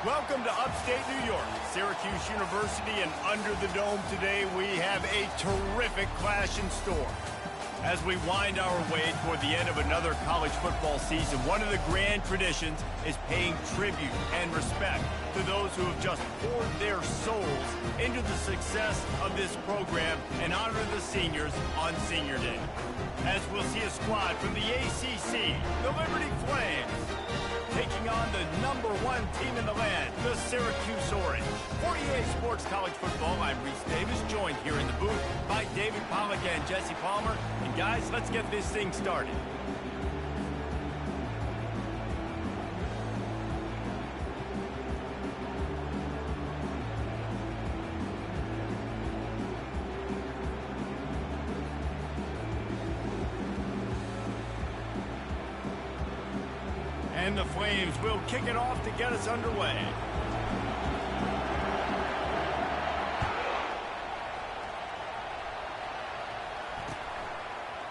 Welcome to upstate New York, Syracuse University, and under the dome today we have a terrific clash in store. As we wind our way toward the end of another college football season, one of the grand traditions is paying tribute and respect to those who have just poured their souls into the success of this program and honor the seniors on Senior Day. As we'll see a squad from the ACC, the Liberty Flames, taking on the #1 team in the land, the Syracuse Orange. For EA Sports College Football, I'm Reese Davis, joined here in the booth by David Pollack and Jesse Palmer. And guys, let's get this thing started. And the Flames will kick it off to get us underway.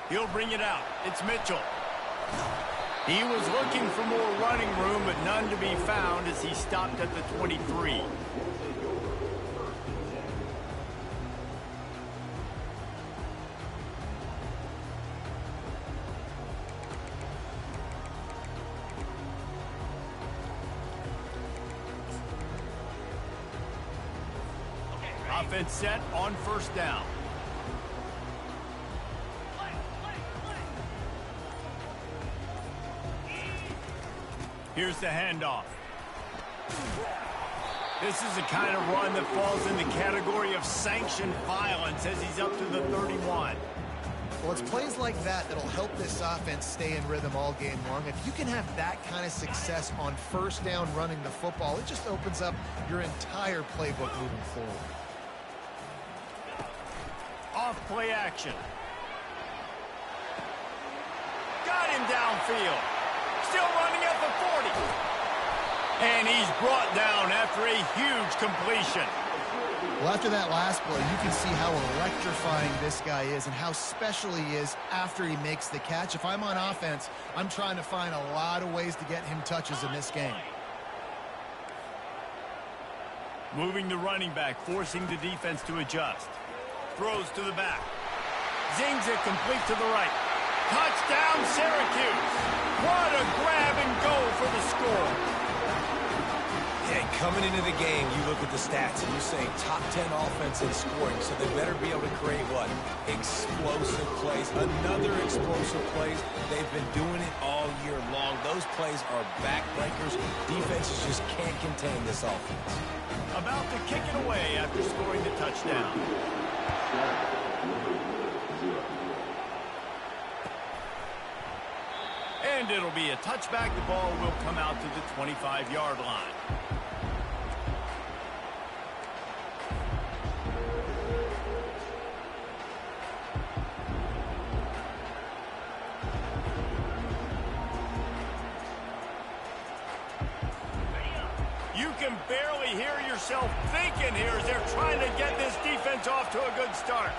He'll bring it out. It's Mitchell. He was looking for more running room, but none to be found as he stopped at the 23. Offense set on first down. Here's the handoff. This is the kind of run that falls in the category of sanctioned violence as he's up to the 31. Well, it's plays like that that'll help this offense stay in rhythm all game long. If you can have that kind of success on first down running the football, it just opens up your entire playbook moving forward. Off play action. Got him downfield. Still running at the 40. And he's brought down after a huge completion. Well, after that last play, you can see how electrifying this guy is and how special he is after he makes the catch. If I'm on offense, I'm trying to find a lot of ways to get him touches in this game. Moving the running back, forcing the defense to adjust. Throws to the back. Zings it complete to the right. Touchdown, Syracuse. What a grab and go for the score. Yeah, coming into the game, you look at the stats and you say top 10 offense in scoring, so they better be able to create what? Explosive plays. Another explosive plays. They've been doing it all year long. Those plays are backbreakers. Defenses just can't contain this offense. About to kick it away after scoring the touchdown. And it'll be a touchback. The ball will come out to the 25-yard line. You can barely hear yourself thinking here as they're trying to get this defense off to a good start.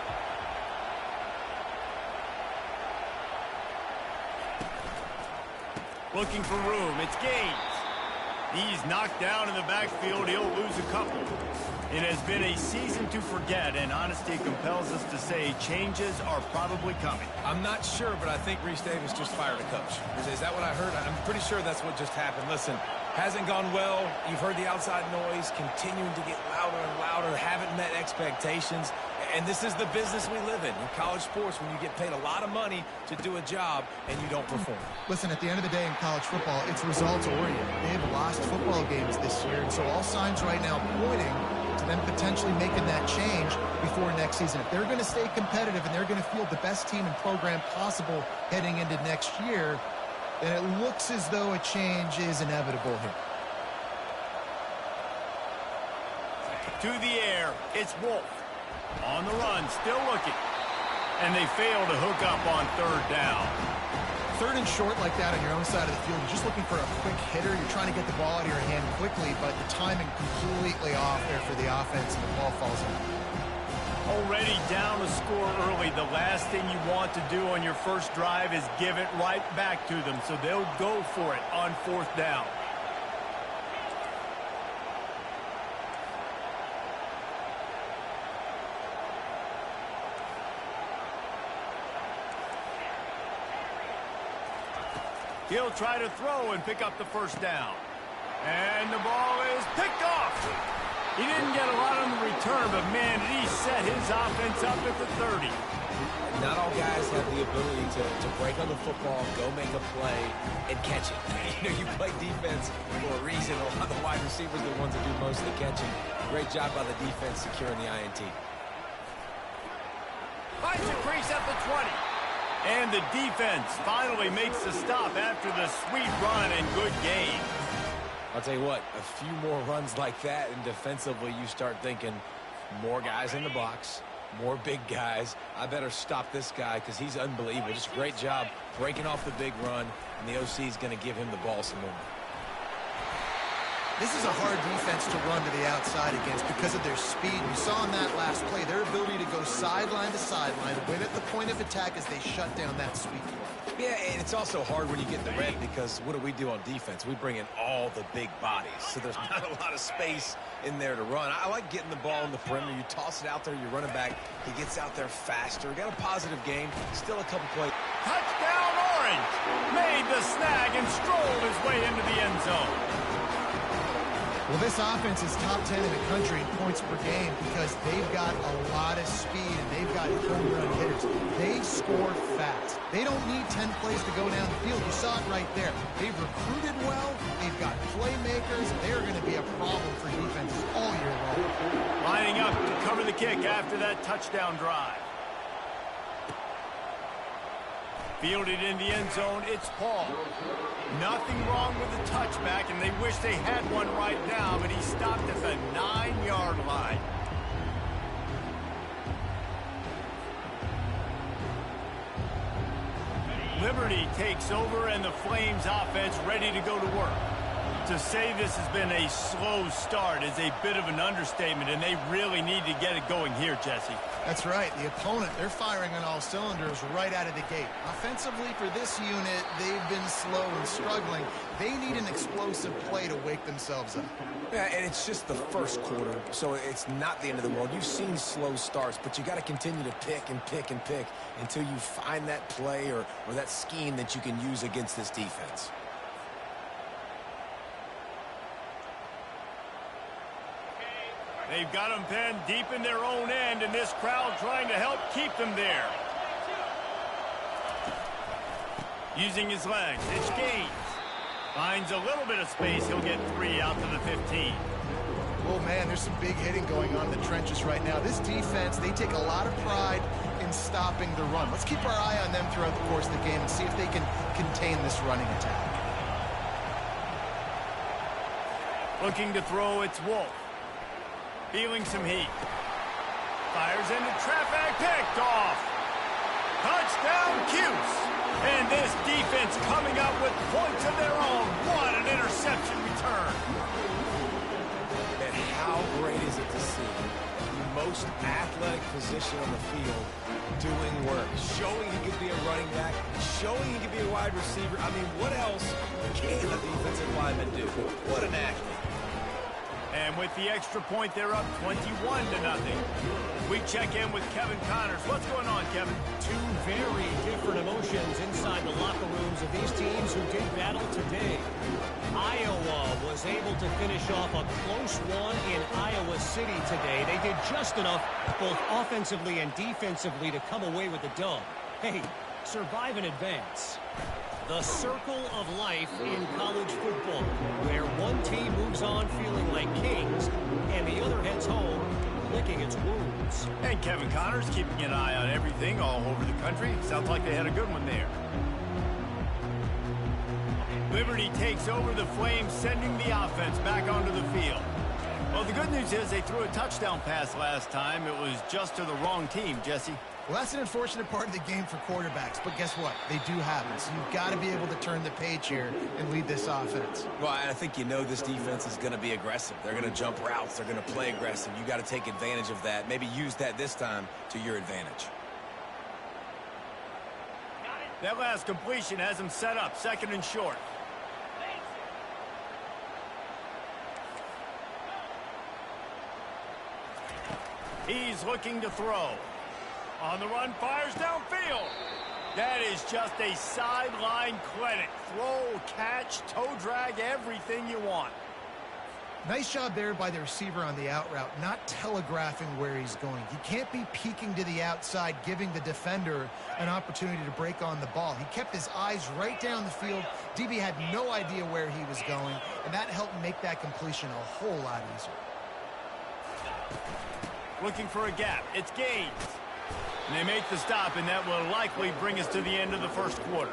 Looking for room. It's Gaines. He's knocked down in the backfield. He'll lose a couple. It has been a season to forget, and honesty compels us to say changes are probably coming. I'm not sure, but I think Reese Davis just fired a coach. Is that what I heard? I'm pretty sure that's what just happened. Listen, hasn't gone well. You've heard the outside noise continuing to get louder and louder, haven't met expectations. And this is the business we live in college sports, when you get paid a lot of money to do a job and you don't perform. Listen, at the end of the day in college football, it's results-oriented. They have lost football games this year, and so all signs right now pointing to them potentially making that change before next season. If they're going to stay competitive and they're going to field the best team and program possible heading into next year, then it looks as though a change is inevitable here. To the air, it's Wolf. On the run, still looking. And they fail to hook up on third down. Third and short like that on your own side of the field, you're just looking for a quick hitter. You're trying to get the ball out of your hand quickly, but the timing completely off there for the offense, and the ball falls in. Already down a score early. The last thing you want to do on your first drive is give it right back to them, so they'll go for it on fourth down. He'll try to throw and pick up the first down. And the ball is picked off. He didn't get a lot on the return, but, man, did he set his offense up at the 30. Not all guys have the ability to break on the football, go make a play, and catch it. You know, you play defense for a reason. A lot of the wide receivers are the ones that do most of the catching. Great job by the defense securing the INT. Finds a crease at the 20. And the defense finally makes the stop after the sweet run and good gain. I'll tell you what, a few more runs like that, and defensively you start thinking more guys in the box, more big guys. I better stop this guy because he's unbelievable. Just a great job breaking off the big run, and the OC is going to give him the ball some more. This is a hard defense to run to the outside against because of their speed. We saw in that last play their ability to go sideline to sideline, win at the point of attack as they shut down that sweep play. Yeah, and it's also hard when you get the red because what do on defense? We bring in all the big bodies, so there's not a lot of space in there to run. I like getting the ball in the perimeter. You toss it out there, you run it back. He gets out there faster. Got a positive game. Still a couple plays. Touchdown, Orange! Made the snag and strolled his way into the end zone. Well, this offense is top 10 in the country in points per game because they've got a lot of speed and they've got home run hitters. They score fast. They don't need 10 plays to go down the field. You saw it right there. They've recruited well. They've got playmakers. They're going to be a problem for defenses all year long. Lining up to cover the kick after that touchdown drive. Fielded in the end zone, it's Paul. Nothing wrong with the touchback, and they wish they had one right now, but he stopped at the 9-yard line. Liberty takes over, and the Flames offense ready to go to work. To say this has been a slow start is a bit of an understatement, and they really need to get it going here, Jesse. That's right. The opponent, they're firing on all cylinders right out of the gate. Offensively for this unit, they've been slow and struggling. They need an explosive play to wake themselves up. Yeah, and it's just the first quarter, so it's not the end of the world. You've seen slow starts, but you got to continue to pick and pick and pick until you find that play or that scheme that you can use against this defense. They've got them pinned deep in their own end, and this crowd trying to help keep them there. Using his legs, it's Gaines. Finds a little bit of space. He'll get 3 out to the 15. Oh, man, there's some big hitting going on in the trenches right now. This defense, they take a lot of pride in stopping the run. Let's keep our eye on them throughout the course of the game and see if they can contain this running attack. Looking to throw, it's Wolf. Feeling some heat. Fires into traffic, picked off. Touchdown, Cuse. And this defense coming up with points of their own. What an interception return. And how great is it to see the most athletic position on the field doing work, showing he could be a running back, showing he could be a wide receiver. I mean, what else can a defensive lineman do? What an athlete. And with the extra point, they're up 21-0. We check in with Kevin Connors. What's going on, Kevin? Two very different emotions inside the locker rooms of these teams who did battle today. Iowa was able to finish off a close one in Iowa City today. They did just enough, both offensively and defensively, to come away with the dub. Hey, survive and advance. The circle of life in college football, where one team moves on feeling like kings, and the other heads home licking its wounds. And Kevin Connors keeping an eye on everything all over the country. Sounds like they had a good one there. Liberty takes over the Flames, sending the offense back onto the field. Well, the good news is they threw a touchdown pass last time. It was just to the wrong team, Jesse. Well, that's an unfortunate part of the game for quarterbacks, but guess what? They do have it, so you've got to be able to turn the page here and lead this offense. Well, I think you know this defense is going to be aggressive. They're going to jump routes. They're going to play aggressive. You got to take advantage of that. Maybe use that this time to your advantage. That last completion has him set up, 2nd and short. He's looking to throw. On the run, fires downfield. That is just a sideline clinic. Throw, catch, toe drag, everything you want. Nice job there by the receiver on the out route, not telegraphing where he's going. He can't be peeking to the outside, giving the defender an opportunity to break on the ball. He kept his eyes right down the field. DB had no idea where he was going, and that helped make that completion a whole lot easier. Looking for a gap. It's Gaines. And they make the stop, and that will likely bring us to the end of the first quarter.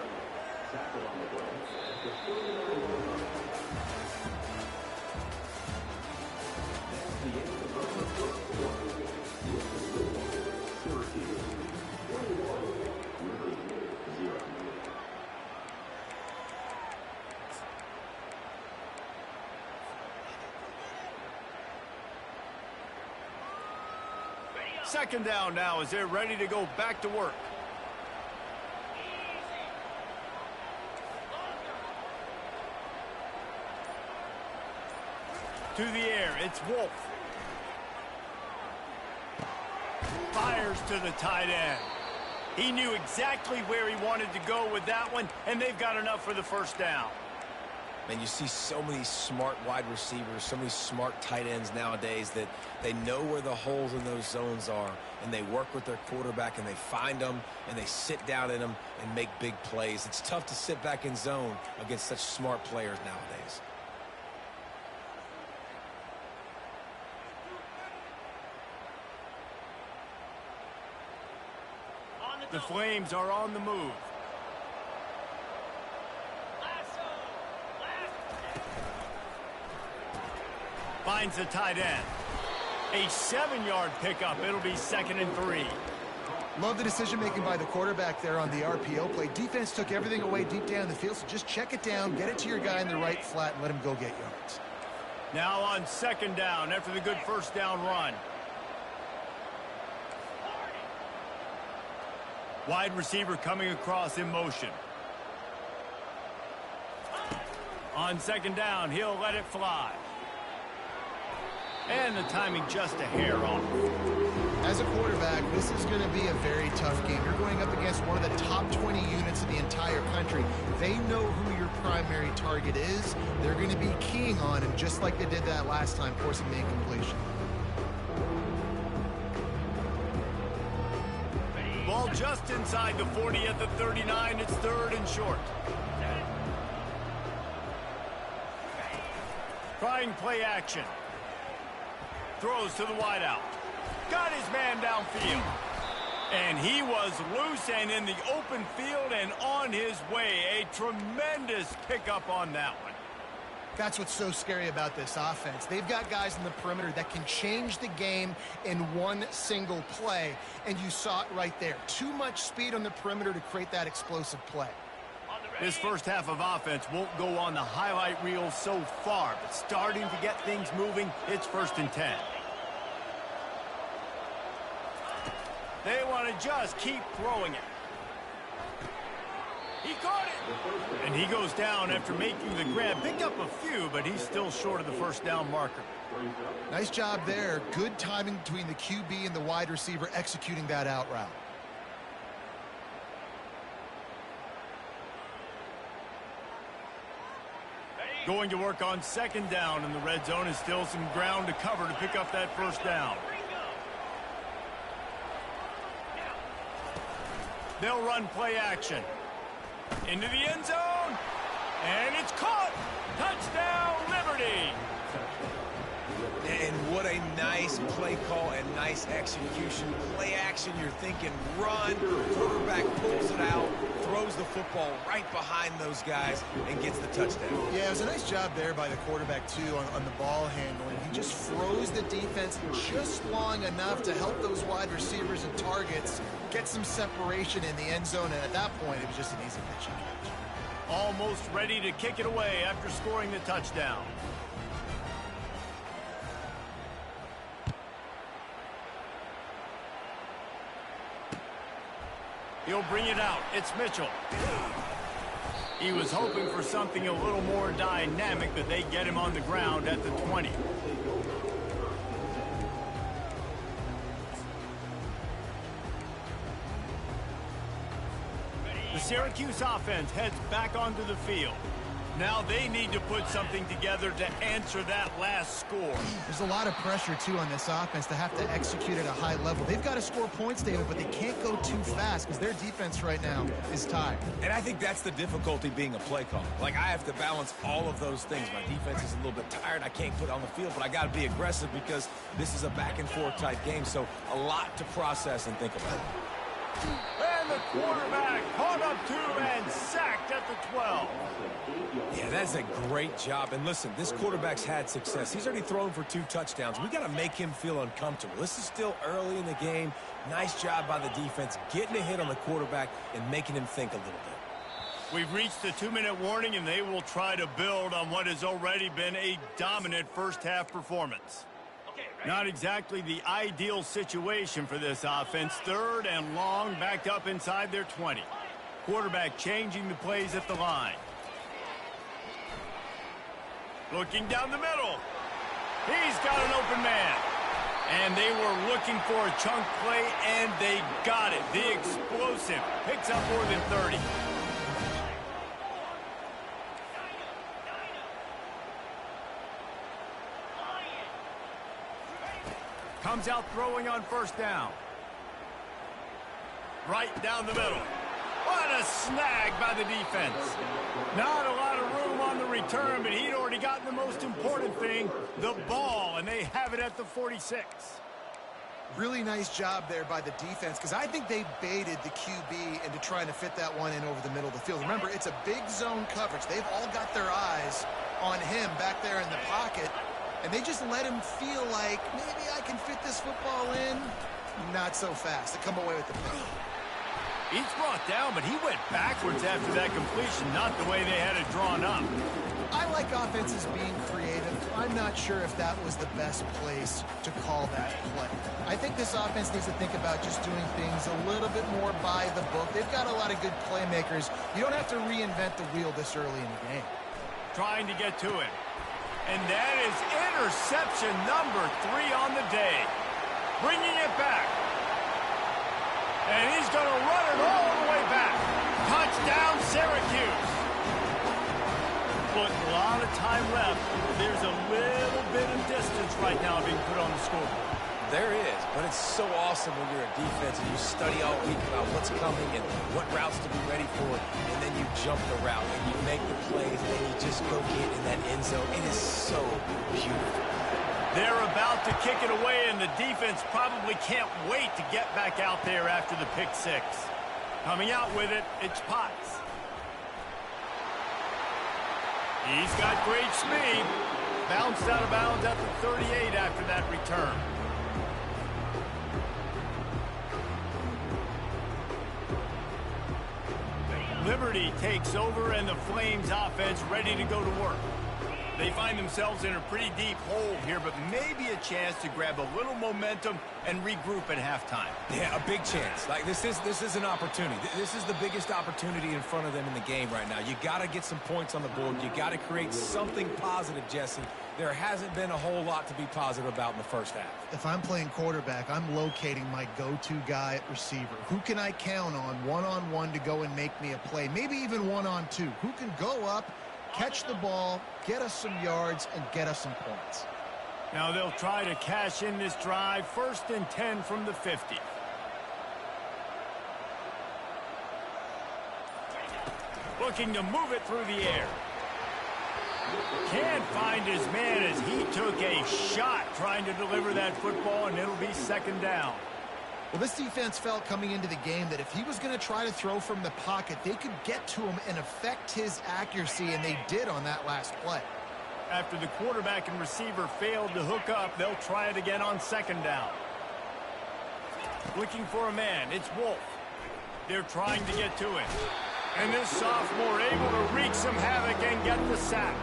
Second down now as they're ready to go back to work. To the air, it's Wolf. Fires to the tight end. He knew exactly where he wanted to go with that one, and they've got enough for the first down. And you see so many smart wide receivers, so many smart tight ends nowadays that they know where the holes in those zones are, and they work with their quarterback, and they find them, and they sit down in them and make big plays. It's tough to sit back in zone against such smart players nowadays. The Flames are on the move. Finds the tight end. A 7-yard pickup. It'll be 2nd and 3. Love the decision-making by the quarterback there on the RPO play. Defense took everything away deep down the field, so just check it down, get it to your guy in the right flat, and let him go get yards. Now on 2nd down after the good first down run. Wide receiver coming across in motion. On 2nd down, he'll let it fly. And the timing just a hair off. As a quarterback, this is going to be a very tough game. You're going up against one of the top 20 units in the entire country. They know who your primary target is. They're going to be keying on him, just like they did that last time, forcing the incompletion. Ball just inside the 40 at the 39. It's 3rd and short. Trying play action. Throws to the wideout. Got his man downfield. And he was loose and in the open field and on his way. A tremendous pickup on that one. That's what's so scary about this offense. They've got guys in the perimeter that can change the game in one single play, and you saw it right there. Too much speed on the perimeter to create that explosive play. This first half of offense won't go on the highlight reel so far, but starting to get things moving, it's 1st and 10. They want to just keep throwing it. He caught it! And he goes down after making the grab. Picked up a few, but he's still short of the first down marker. Nice job there. Good timing between the QB and the wide receiver executing that out route. Going to work on 2nd down in the red zone, and still some ground to cover to pick up that first down. They'll run play action. Into the end zone. And it's caught. Touchdown, Liberty. And what a nice play call and nice execution. Play action, you're thinking run. Quarterback pulls it out, throws the football right behind those guys, and gets the touchdown. Yeah, it was a nice job there by the quarterback, too, on the ball handling. He just froze the defense just long enough to help those wide receivers and targets get some separation in the end zone, and at that point, it was just an easy pitch and catch. Almost ready to kick it away after scoring the touchdown. He'll bring it out. It's Mitchell. He was hoping for something a little more dynamic, but they get him on the ground at the 20. The Syracuse offense heads back onto the field. Now they need to put something together to answer that last score. There's a lot of pressure, too, on this offense to have to execute at a high level. They've got to score points, David, but they can't go too fast because their defense right now is tired. And I think that's the difficulty being a play caller. Like, I have to balance all of those things. My defense is a little bit tired. I can't put it on the field, but I got to be aggressive because this is a back-and-forth type game, so a lot to process and think about. And the quarterback caught up to and sacked at the 12. Yeah, that's a great job. And listen, this quarterback's had success. He's already thrown for 2 touchdowns. We got to make him feel uncomfortable. This is still early in the game. Nice job by the defense, getting a hit on the quarterback and making him think a little bit. We've reached the 2-minute warning, and they will try to build on what has already been a dominant first-half performance. Not exactly the ideal situation for this offense. 3rd and long, backed up inside their 20. Quarterback changing the plays at the line. Looking down the middle. He's got an open man. And they were looking for a chunk play, and they got it. The explosive picks up more than 30. Comes out throwing on 1st down. Right down the middle. What a snag by the defense. Not a lot of room on the return, but he'd already gotten the most important thing, the ball, and they have it at the 46. Really nice job there by the defense because I think they baited the QB into trying to fit that one in over the middle of the field. Remember, it's a big zone coverage. They've all got their eyes on him back there in the pocket. And they just let him feel like, maybe I can fit this football in. Not so fast to come away with the pick. He's brought down, but he went backwards after that completion, not the way they had it drawn up. I like offenses being creative. I'm not sure if that was the best place to call that play. I think this offense needs to think about just doing things a little bit more by the book. They've got a lot of good playmakers. You don't have to reinvent the wheel this early in the game. Trying to get to it. And that is interception number 3 on the day. Bringing it back. And he's going to run it all the way back. Touchdown, Syracuse. But a lot of time left. There's a little bit of distance right now being put on the scoreboard. There is, but it's so awesome when you're a defense and you study all week about what's coming and what routes to be ready for, and then you jump the route and you make the plays and you just go get in that end zone. It is so beautiful. They're about to kick it away, and the defense probably can't wait to get back out there after the pick 6. Coming out with it, it's Potts. He's got great speed. Bounced out of bounds at the 38 after that return. Liberty takes over, and the Flames offense ready to go to work. They find themselves in a pretty deep hole here, but maybe a chance to grab a little momentum and regroup at halftime. Yeah, a big chance. Like, this is an opportunity. This is the biggest opportunity in front of them in the game right now. You got to get some points on the board. You got to create something positive, Jesse. There hasn't been a whole lot to be positive about in the first half. If I'm playing quarterback, I'm locating my go-to guy at receiver. Who can I count on one-on-one to go and make me a play? Maybe even one-on-two. Who can go up, catch the ball, get us some yards, and get us some points? Now they'll try to cash in this drive. 1st and 10 from the 50. Looking to move it through the air. Can't find his man as he took a shot trying to deliver that football, and it'll be 2nd down. Well, this defense felt coming into the game that if he was going to try to throw from the pocket, they could get to him and affect his accuracy, and they did on that last play. After the quarterback and receiver failed to hook up, they'll try it again on 2nd down. Looking for a man, it's Wolf. They're trying to get to it. And this sophomore able to wreak some havoc and get the sack.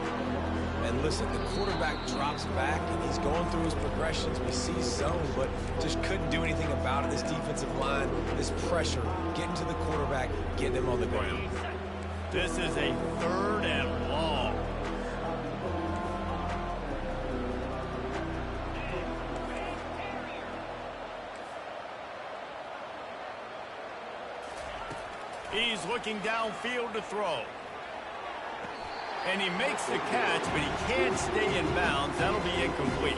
And listen, the quarterback drops back, and he's going through his progressions. We see zone, but just couldn't do anything about it. This defensive line, this pressure, getting to the quarterback, getting him on the ground. This is a 3rd and long. He's looking downfield to throw. And he makes the catch, but he can't stay in bounds. That'll be incomplete.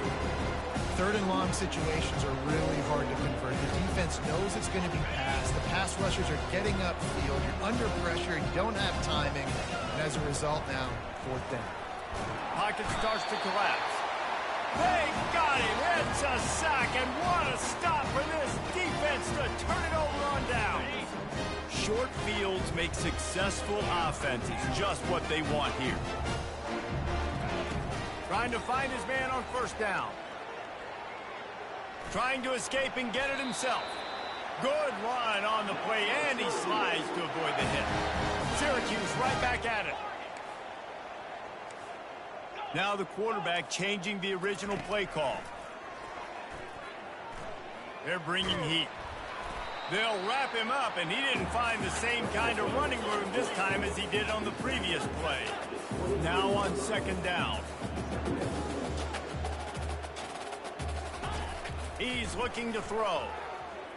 Third and long situations are really hard to convert. The defense knows it's going to be passed. The pass rushers are getting upfield. You're under pressure. You don't have timing. And as a result now, fourth down. Pocket starts to collapse. They got him. It's a sack. And what a stop for this defense to turn it over on down. Short fields make successful offenses just what they want here. Trying to find his man on first down. Trying to escape and get it himself. Good run on the play, and he slides to avoid the hit. Syracuse right back at it. Now the quarterback changing the original play call. They're bringing heat. They'll wrap him up, and he didn't find the same kind of running room this time as he did on the previous play. Now on second down. He's looking to throw.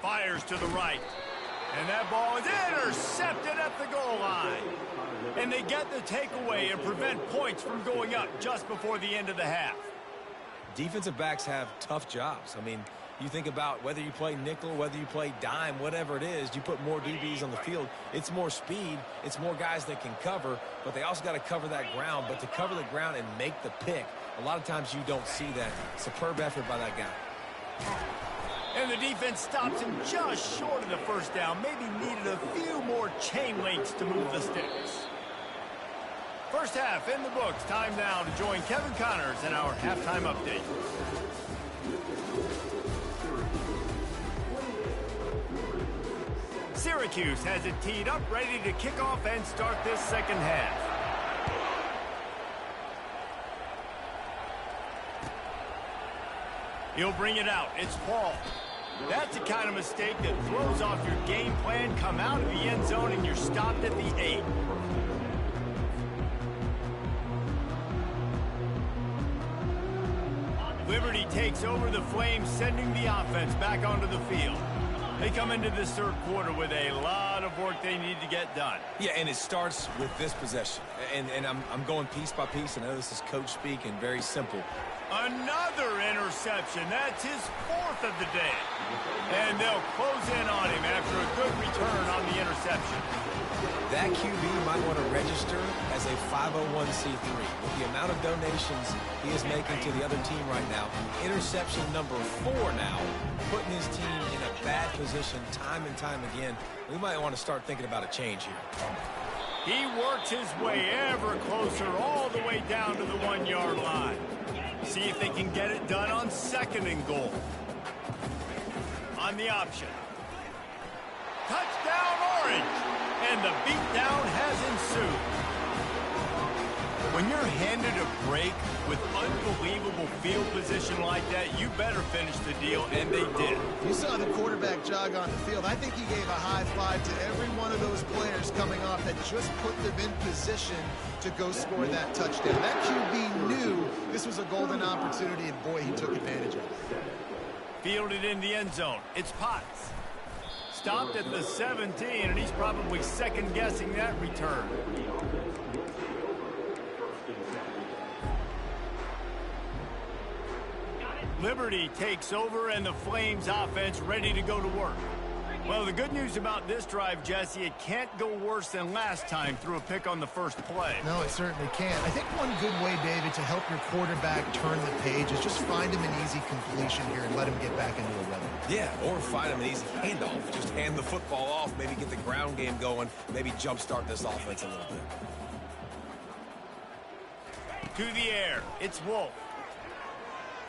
Fires to the right. And that ball is intercepted at the goal line. And they get the takeaway and prevent points from going up just before the end of the half. Defensive backs have tough jobs. I mean, you think about whether you play nickel, whether you play dime, whatever it is, you put more DBs on the field. It's more speed. It's more guys that can cover, but they also got to cover that ground. But to cover the ground and make the pick, a lot of times you don't see that. Superb effort by that guy. And the defense stops him just short of the first down. Maybe needed a few more chain links to move the sticks. First half in the books. Time now to join Kevin Connors in our halftime update. Syracuse has it teed up, ready to kick off and start this second half. He'll bring it out. It's Paul. That's the kind of mistake that throws off your game plan. Come out of the end zone and you're stopped at the 8. Liberty takes over the Flames, sending the offense back onto the field. They come into this third quarter with a lot of work they need to get done. Yeah, and it starts with this possession. And I'm going piece by piece. I know this is coach speak and very simple. Another interception. That's his fourth of the day. And they'll close in on him after a good return on the interception. That QB might want to register as a 501c3. With the amount of donations he is making to the other team right now, interception number 4 now, putting his team in a bad position time and time again. We might want to start thinking about a change here. He works his way ever closer all the way down to the 1-yard line. See if they can get it done on second and goal. On the option. Touchdown Orange! And the beatdown has ensued. When you're handed a break with unbelievable field position like that, you better finish the deal, and they did. You saw the quarterback jog on the field. I think he gave a high five to every one of those players coming off that just put them in position to go score that touchdown. That QB knew this was a golden opportunity, and boy, he took advantage of it. Fielded in the end zone. It's Potts. Stopped at the 17, and he's probably second-guessing that return. Liberty takes over, and the Flames offense ready to go to work. Well, the good news about this drive, Jesse, it can't go worse than last time through a pick on the first play. No, it certainly can't. I think one good way, David, to help your quarterback turn the page is just find him an easy completion here and let him get back into a rhythm. Yeah, or find him an easy handoff. Just hand the football off, maybe get the ground game going, maybe jumpstart this offense a little bit. To the air, it's Wolf.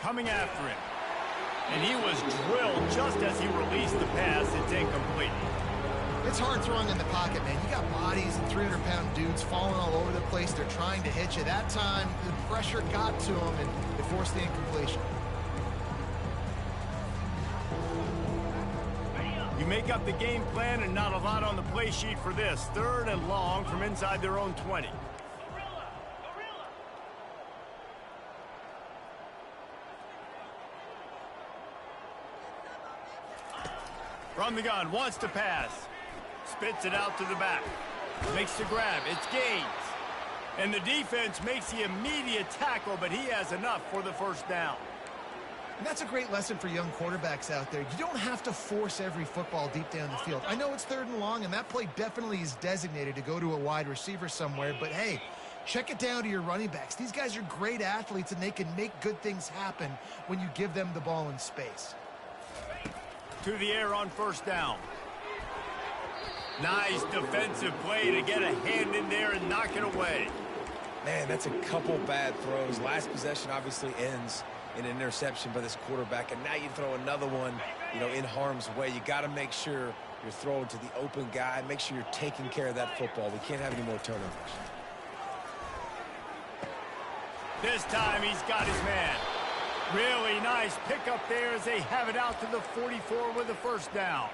Coming after him. And he was drilled just as he released the pass. It's incomplete. It's hard throwing in the pocket, man. You got bodies and 300-pound dudes falling all over the place. They're trying to hit you. That time, the pressure got to him, and it forced the incompletion. You make up the game plan, and not a lot on the play sheet for this. Third and long from inside their own 20. From the gun, wants to pass. spits it out to the back. Makes the grab. It's Gaines. And the defense makes the immediate tackle, but he has enough for the first down. And that's a great lesson for young quarterbacks out there. You don't have to force every football deep down the field. I know it's 3rd and long, and that play definitely is designated to go to a wide receiver somewhere, but hey, check it down to your running backs. These guys are great athletes, and they can make good things happen when you give them the ball in space. To the air on first down. Nice defensive play to get a hand in there and knock it away. Man, that's a couple bad throws. Last possession obviously ends in an interception by this quarterback, and now you throw another one, in harm's way. You got to make sure you're throwing to the open guy. Make sure you're taking care of that football. We can't have any more turnovers. This time he's got his man. Really nice pickup there as they have it out to the 44 with a first down.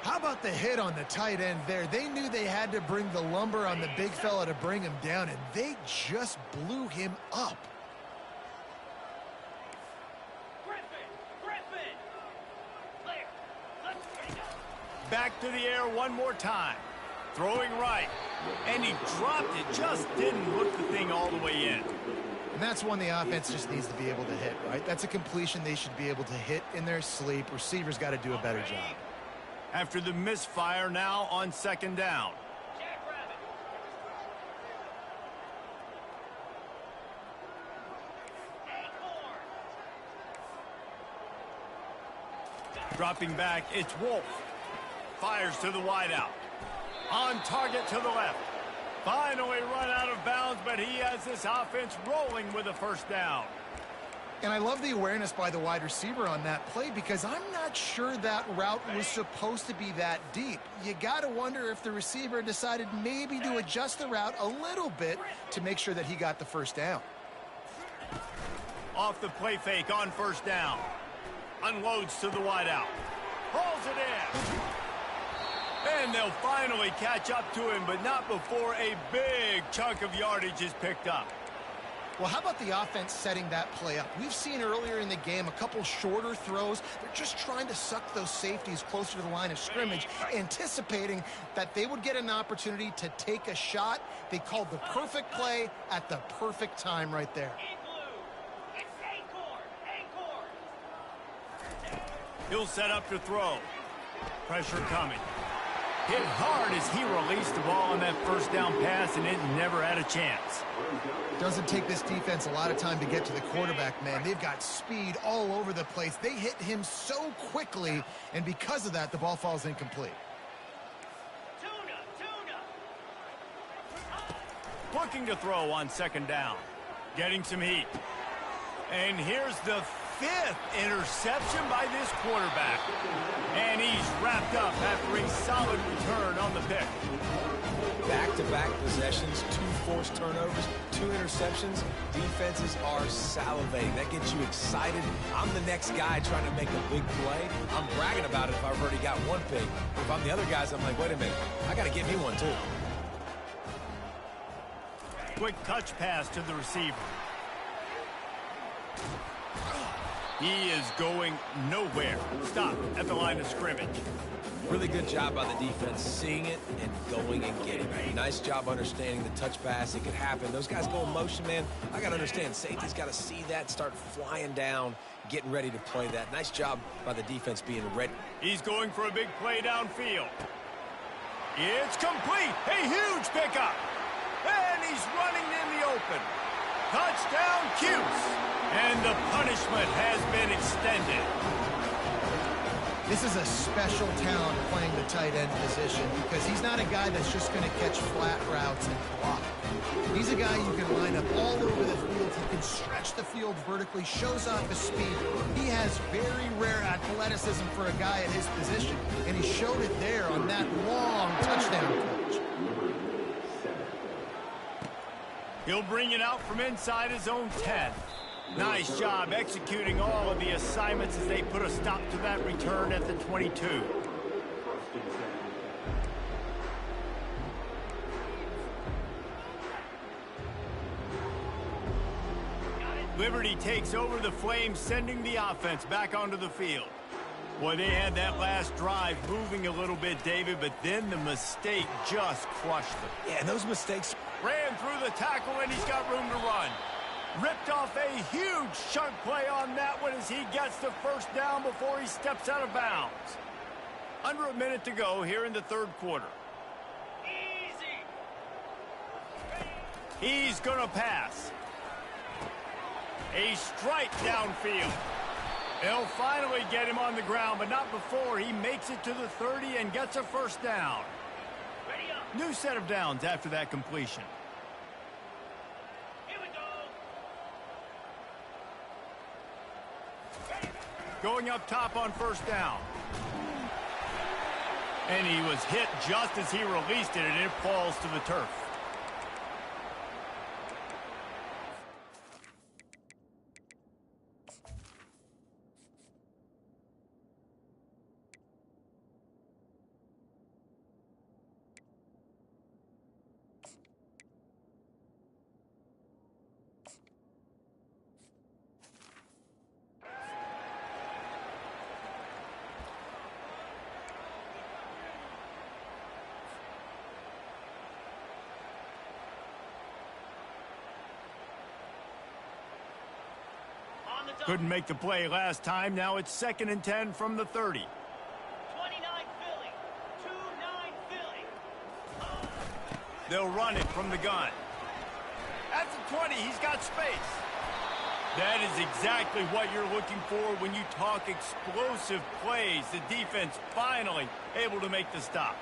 How about the hit on the tight end there? They knew they had to bring the lumber on the big fella to bring him down, and they just blew him up. Back to the air one more time. Throwing right. And he dropped it. Just didn't look the thing all the way in. And that's one the offense just needs to be able to hit, right? That's a completion they should be able to hit in their sleep. Receivers got to do a better job. After the misfire, now on second down. Dropping back, it's Wolf. Fires to the wideout. On target to the left. Finally run out of bounds, but he has this offense rolling with a first down. And I love the awareness by the wide receiver on that play because I'm not sure that route was supposed to be that deep. You got to wonder if the receiver decided maybe to adjust the route a little bit to make sure that he got the first down. Off the play fake on first down. Unloads to the wideout. Hauls it in. And they'll finally catch up to him, but not before a big chunk of yardage is picked up. Well, how about the offense setting that play up? We've seen earlier in the game a couple shorter throws. They're just trying to suck those safeties closer to the line of scrimmage, anticipating that they would get an opportunity to take a shot. They called the perfect play at the perfect time right there. He'll set up to throw. Pressure coming. Hit hard as he released the ball on that first down pass, and it never had a chance. Doesn't take this defense a lot of time to get to the quarterback, man. They've got speed all over the place. They hit him so quickly, and because of that, the ball falls incomplete. Looking to throw on second down. Getting some heat. And here's the 5th interception by this quarterback. And he's wrapped up after a solid return on the pick. Back-to-back possessions, 2 forced turnovers, 2 interceptions. Defenses are salivating. That gets you excited. I'm the next guy trying to make a big play. I'm bragging about it if I've already got one pick. If I'm the other guys, I'm like, wait a minute, I got to get me one too. Quick touch pass to the receiver. He is going nowhere. Stop at the line of scrimmage. Really good job by the defense, seeing it and going and getting it. Nice job understanding the touch pass. It could happen. Those guys go in motion, man. I got to understand. Safety's got to see that, start flying down, getting ready to play that. Nice job by the defense being ready. He's going for a big play downfield. It's complete. A huge pickup. And he's running in the open. Touchdown, Cuse. And the punishment has been extended. This is a special talent playing the tight end position because he's not a guy that's just going to catch flat routes and block. He's a guy you can line up all over the field. He can stretch the field vertically, shows off his speed. He has very rare athleticism for a guy at his position, and he showed it there on that long touchdown catch. He'll bring it out from inside his own 10. Nice job executing all of the assignments as they put a stop to that return at the 22. Liberty takes over the Flames, sending the offense back onto the field. Well, they had that last drive moving a little bit, David, but then the mistake just crushed them. Yeah, and those mistakes... Ran through the tackle, and he's got room to run. Ripped off a huge chunk play on that one as he gets the first down before he steps out of bounds. Under a minute to go here in the third quarter. He's going to pass. A strike downfield. They'll finally get him on the ground, but not before he makes it to the 30 and gets a first down. New set of downs after that completion. Here we go. Going up top on first down. And he was hit just as he released it, and it falls to the turf. Couldn't make the play last time. Now it's 2nd and 10 from the 30. 29 Philly. 2-9 Philly. They'll run it from the gun. At the 20, he's got space. That is exactly what you're looking for when you talk explosive plays. The defense finally able to make the stop.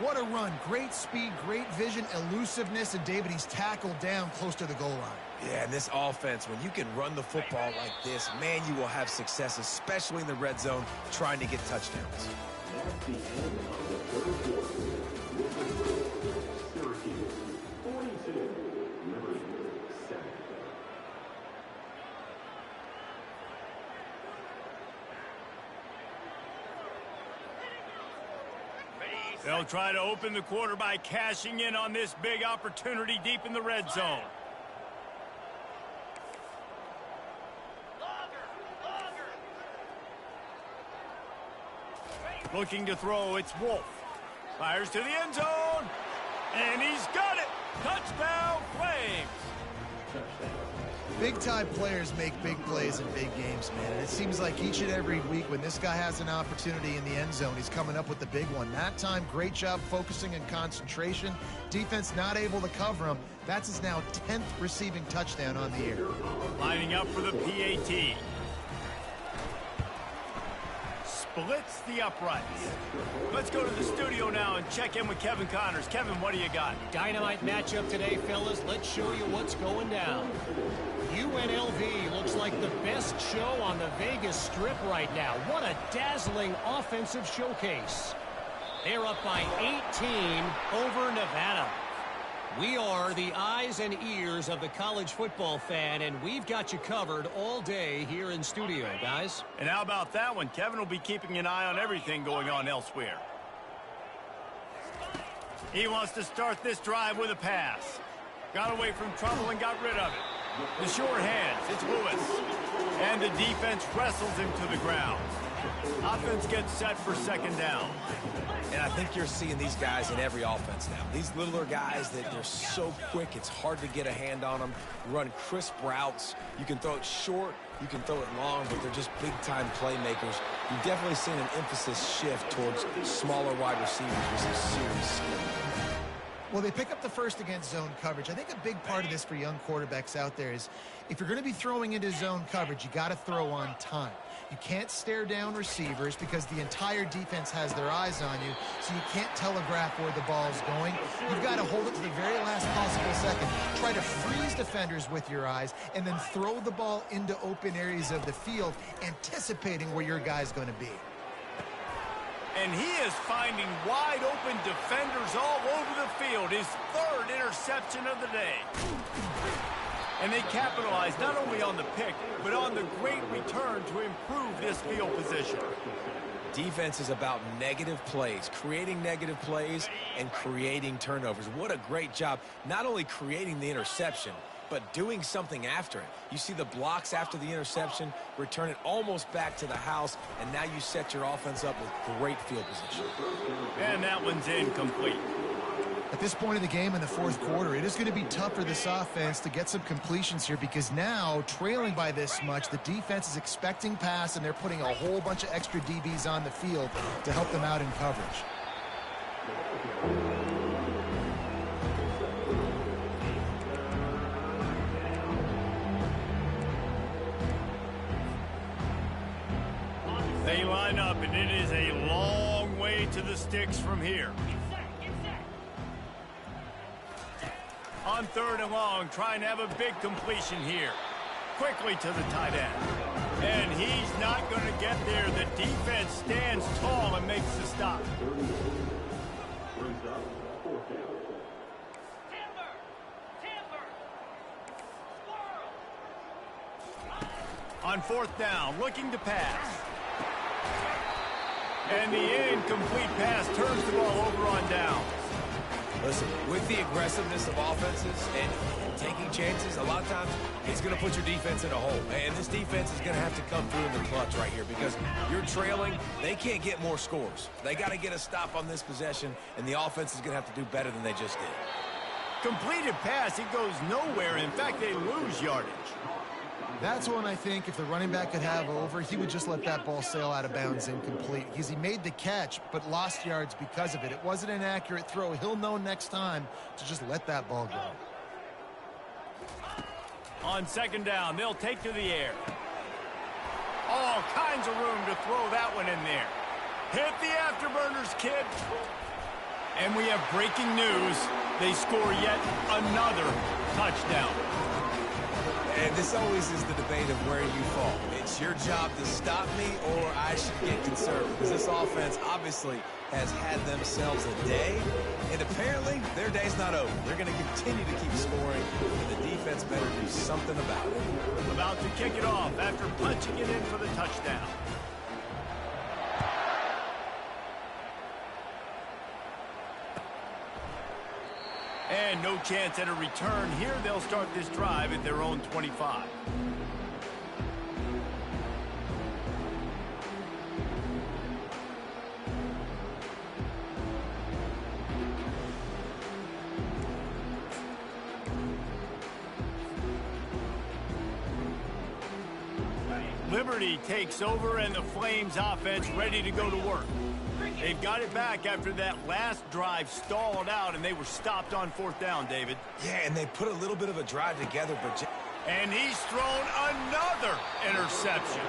What a run. Great speed, great vision, elusiveness, and David, he's tackled down close to the goal line. Yeah, and this offense, when you can run the football like this, man, you will have success, especially in the red zone, trying to get touchdowns. At the end of the third quarter, Syracuse 42, Liberty 7. They'll try to open the quarter by cashing in on this big opportunity deep in the red zone. Looking to throw, it's Wolf. Fires to the end zone, and he's got it. Touchdown, Flames. Big-time players make big plays in big games, man. And it seems like each and every week when this guy has an opportunity in the end zone, he's coming up with the big one. That time, great job focusing and concentration. Defense not able to cover him. That's his now 10th receiving touchdown on the year. Lining up for the PAT. Splits the uprights. Let's go to the studio now and check in with Kevin Connors. Kevin, what do you got? Dynamite matchup today, fellas. Let's show you what's going down. UNLV looks like the best show on the Vegas Strip right now. What a dazzling offensive showcase. They're up by 18 over Nevada. We are the eyes and ears of the college football fan, and we've got you covered all day here in studio, guys. And how about that one? Kevin will be keeping an eye on everything going on elsewhere. He wants to start this drive with a pass. Got away from trouble and got rid of it. The short hands, it's Lewis. And the defense wrestles him to the ground. Offense gets set for 2nd down. And I think you're seeing these guys in every offense now. These littler guys that they're so quick, it's hard to get a hand on them. Run crisp routes. You can throw it short, you can throw it long, but they're just big-time playmakers. You've definitely seen an emphasis shift towards smaller wide receivers with some serious skill. Well, they pick up the first against zone coverage. I think a big part of this for young quarterbacks out there is if you're going to be throwing into zone coverage, you got to throw on time. You can't stare down receivers because the entire defense has their eyes on you, so you can't telegraph where the ball's going. You've got to hold it to the very last possible second. Try to freeze defenders with your eyes and then throw the ball into open areas of the field, anticipating where your guy's going to be. And he is finding wide open defenders all over the field. His 3rd interception of the day. And they capitalize not only on the pick, but on the great return to improve this field position. Defense is about negative plays, creating negative plays and creating turnovers. What a great job, not only creating the interception, but doing something after it. You see the blocks after the interception, return it almost back to the house, and now you set your offense up with great field position. And that one's incomplete. At this point in the game in the fourth quarter, it is going to be tough for this offense to get some completions here because now, trailing by this much, the defense is expecting pass, and they're putting a whole bunch of extra DBs on the field to help them out in coverage. They line up, and it is a long way to the sticks from here. On 3rd and long, trying to have a big completion here. Quickly to the tight end. And he's not going to get there. The defense stands tall and makes the stop. On 4th down, looking to pass. And the incomplete pass turns the ball over on downs. Listen, with the aggressiveness of offenses and taking chances, a lot of times it's going to put your defense in a hole. And this defense is going to have to come through in the clutch right here because you're trailing. They can't get more scores. They got to get a stop on this possession, and the offense is going to have to do better than they just did. Completed pass, it goes nowhere. In fact, they lose yardage. That's one I think if the running back could have over, he would just let that ball sail out of bounds incomplete because he made the catch but lost yards because of it. It wasn't an accurate throw. He'll know next time to just let that ball go. On 2nd down, they'll take to the air. All kinds of room to throw that one in there. Hit the afterburners, kid. And we have breaking news. They score yet another touchdown. And this always is the debate of where you fall. It's your job to stop me or I should get concerned because this offense obviously has had themselves a day, and apparently their day's not over. They're going to continue to keep scoring, and the defense better do something about it. About to kick it off after punching it in for the touchdown. And no chance at a return here. They'll start this drive at their own 25. Liberty takes over, and the Flames offense ready to go to work. They've got it back after that last drive stalled out, and they were stopped on 4th down, David. Yeah, and they put a little bit of a drive together, but... And he's thrown another interception.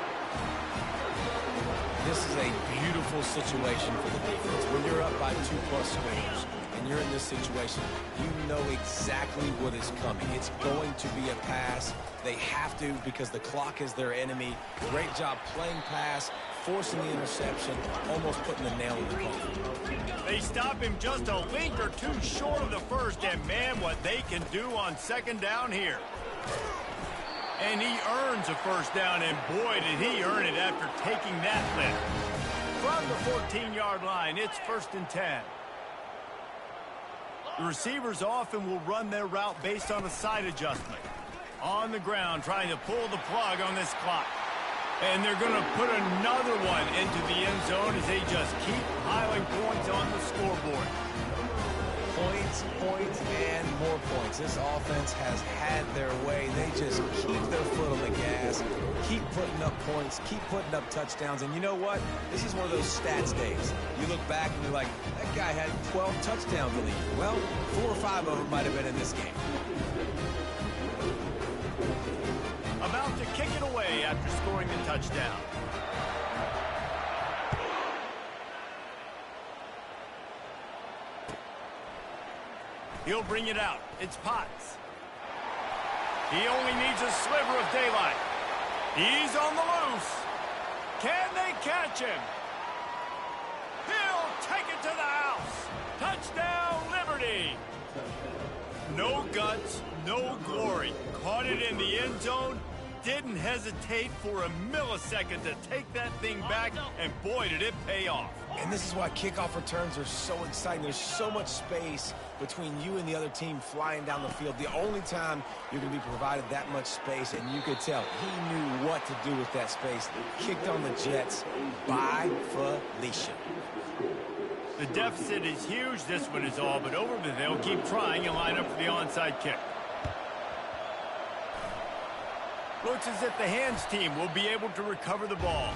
This is a beautiful situation for the defense. When you're up by 2+ scores and you're in this situation, you know exactly what is coming. It's going to be a pass. They have to because the clock is their enemy. Great job playing pass, forcing the interception, almost putting the nail in the coffin. They stop him just a link or two short of the first, and man, what they can do on 2nd down here. And he earns a 1st down, and boy, did he earn it after taking that lift. From the 14-yard line, it's 1st and 10. The receivers often will run their route based on a side adjustment. On the ground, trying to pull the plug on this clock. And they're going to put another one into the end zone as they just keep piling points on the scoreboard. Points, points, and more points. This offense has had their way. They just keep their foot on the gas, keep putting up points, keep putting up touchdowns. And you know what? This is one of those stats days. You look back and you're like, that guy had 12 touchdowns in the year. Well, 4 or 5 of them might have been in this game. About to kick it away after scoring the touchdown. He'll bring it out. It's Potts. He only needs a sliver of daylight. He's on the loose. Can they catch him? He'll take it to the house. Touchdown, Liberty. No guts, no glory. Caught it in the end zone. didn't hesitate for a millisecond to take that thing back, and boy, did it pay off. And this is why kickoff returns are so exciting. There's so much space between you and the other team flying down the field. The only time you're going to be provided that much space, and you could tell he knew what to do with that space. Kicked on the Jets by Felicia. The deficit is huge. This one is all but over, but they'll keep trying and line up for the onside kick. Looks as if the hands team will be able to recover the ball.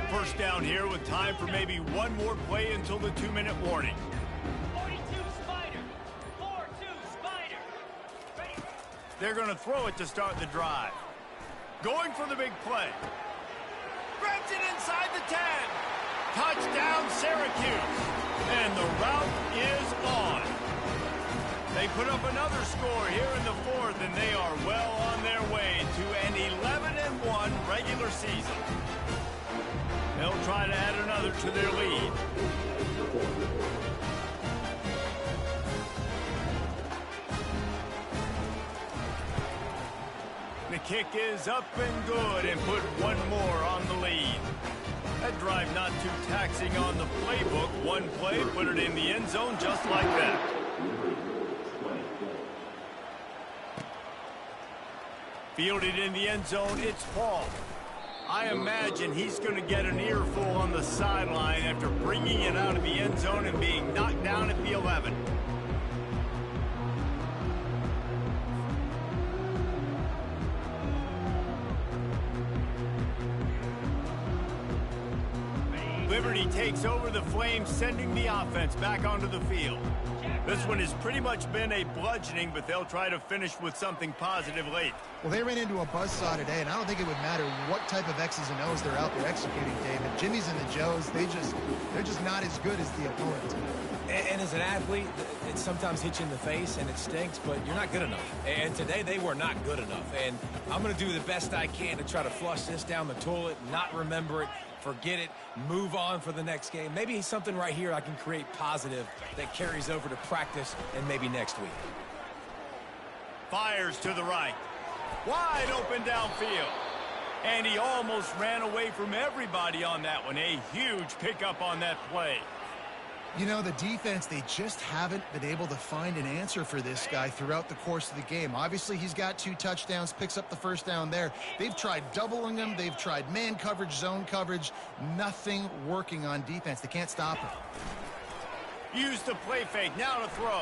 First down here with time for maybe one more play until the 2-minute warning. 42 Spider. 4-2 Spider. Ready? They're going to throw it to start the drive. Going for the big play. Grabs it inside the 10. Touchdown, Syracuse. And the route is on. They put up another score here in the fourth, and they are well on their way to an 11-1 regular season. They'll try to add another to their lead. The kick is up and good, and put one more on the lead. That drive not too taxing on the playbook. One play, put it in the end zone just like that. Fielded in the end zone, it's Paul. I imagine he's going to get an earful on the sideline after bringing it out of the end zone and being knocked down at the 11. Liberty takes over the Flames, sending the offense back onto the field. This one has pretty much been a bludgeoning, but they'll try to finish with something positive late. Well, they ran into a buzzsaw today, and I don't think it would matter what type of X's and O's they're out there executing, David. Jimmy's and the Joes, they're just not as good as the opponent. And as an athlete, it sometimes hits you in the face, and it stinks, but you're not good enough. And today, they were not good enough. And I'm going to do the best I can to try to flush this down the toilet, not remember it, forget it, move on for the next game. Maybe something right here I can create positive that carries over to practice and maybe next week. Fires to the right. Wide open downfield. And he almost ran away from everybody on that one. A huge pickup on that play. You know, the defense, they just haven't been able to find an answer for this guy throughout the course of the game. Obviously, he's got 2 touchdowns, picks up the first down there. They've tried doubling him. They've tried man coverage, zone coverage. Nothing working on defense. They can't stop him. Use the play fake. Now to throw.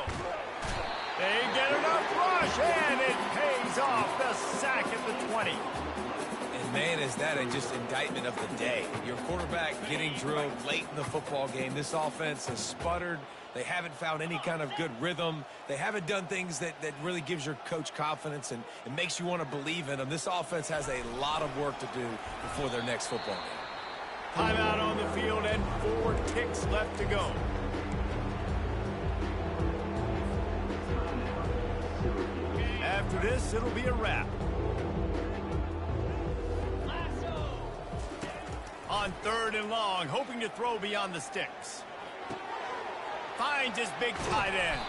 They get enough rush, and it pays off. The sack at the 20. Man, is that just indictment of the day. Your quarterback getting drilled late in the football game. This offense has sputtered. They haven't found any kind of good rhythm. They haven't done things that really gives your coach confidence and it makes you want to believe in them. This offense has a lot of work to do before their next football game. Timeout on the field and 4 ticks left to go. After this, it'll be a wrap. On 3rd and long, hoping to throw beyond the sticks. Finds his big tight end.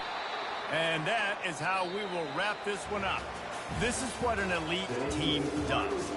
And that is how we will wrap this one up. This is what an elite team does.